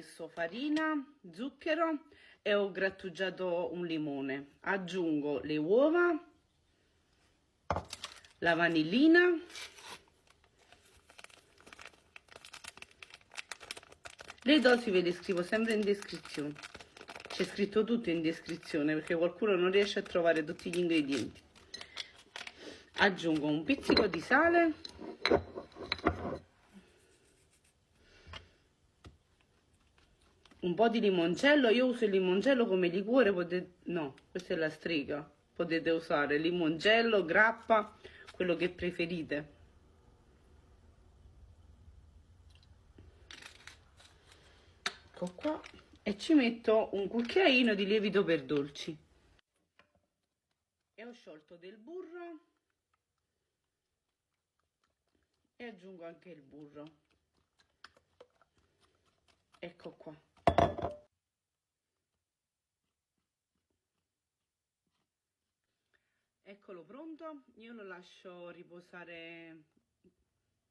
messo farina, zucchero e ho grattugiato un limone. Aggiungo le uova, la vanillina, le dosi ve le scrivo sempre in descrizione. C'è scritto tutto in descrizione perché qualcuno non riesce a trovare tutti gli ingredienti. Aggiungo un pizzico di sale, un po' di limoncello. Io uso il limoncello come liquore, no, questa è la strega, potete usare limoncello, grappa, quello che preferite. Ecco qua. E ci metto un cucchiaino di lievito per dolci. E ho sciolto del burro e aggiungo anche il burro. Ecco qua. Eccolo pronto. Io lo lascio riposare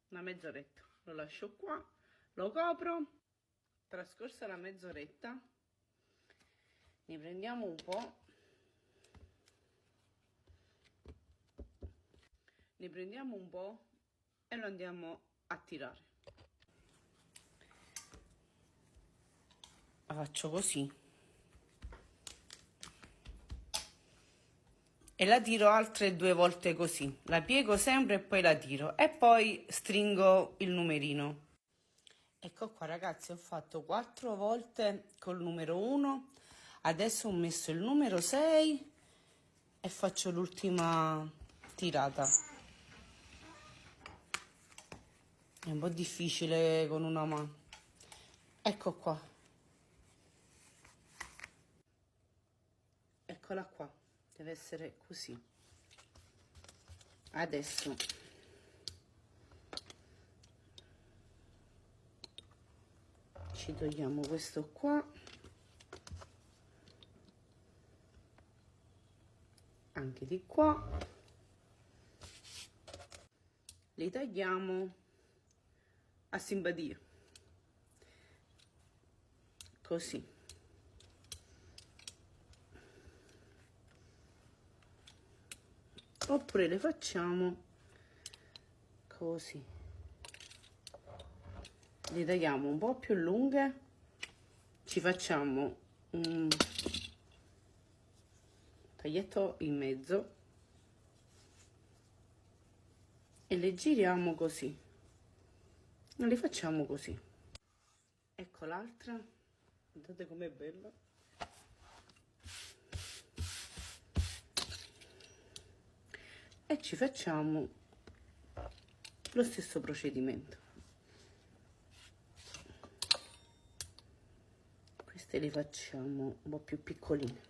una mezz'oretta. Lo lascio qua, lo copro. Trascorsa la mezz'oretta, ne prendiamo un po'. Ne prendiamo un po' e lo andiamo a tirare. La faccio così e la tiro altre 2 volte così. La piego sempre e poi la tiro e poi stringo il numerino. Ecco qua ragazzi, ho fatto 4 volte col numero 1, adesso ho messo il numero 6 e faccio l'ultima tirata. È un po' difficile con una mano. Ecco qua. Eccola qua. Deve essere così. Adesso ci togliamo questo qua. Anche di qua. Li tagliamo a simpatia. Così. Oppure le facciamo così. Le tagliamo un po' più lunghe, ci facciamo un taglietto in mezzo e le giriamo così. E le facciamo così. Ecco l'altra, guardate com'è bella. E ci facciamo lo stesso procedimento. Queste le facciamo un po' più piccoline.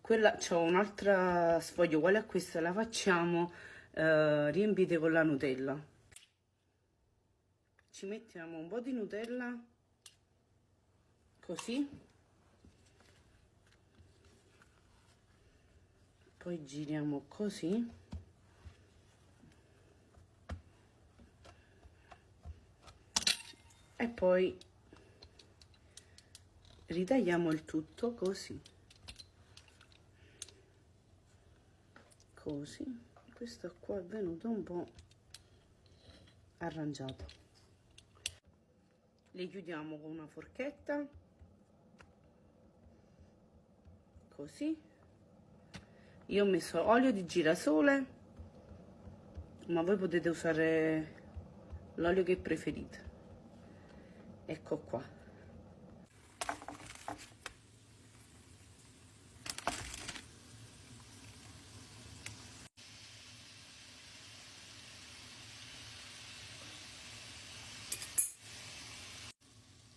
Quella c'ho un'altra sfoglia uguale a questa, la facciamo riempite con la Nutella. Ci mettiamo un po' di Nutella così, poi giriamo così e poi ritagliamo il tutto così. Così. Questo qua è venuto un po' arrangiato. Le chiudiamo con una forchetta così. Io ho messo olio di girasole, ma voi potete usare l'olio che preferite. Ecco qua.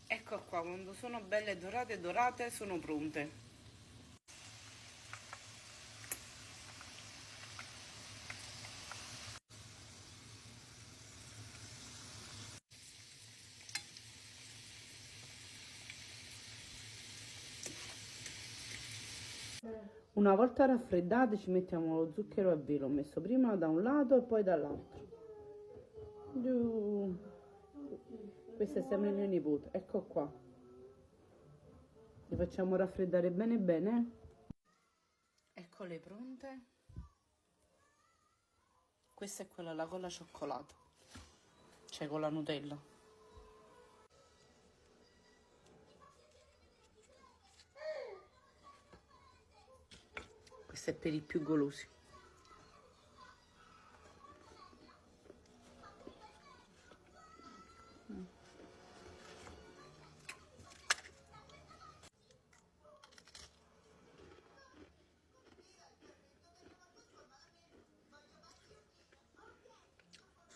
Ecco qua, quando sono belle dorate sono pronte. Una volta raffreddate ci mettiamo lo zucchero a velo, ho messo prima da un lato e poi dall'altro. Giù. Questo è sempre il mio nipote, ecco qua. Le facciamo raffreddare bene bene. Eccole pronte. Questa è quella là con la cioccolata, cioè con la Nutella. Questo è per i più golosi.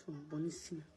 Sono buonissime.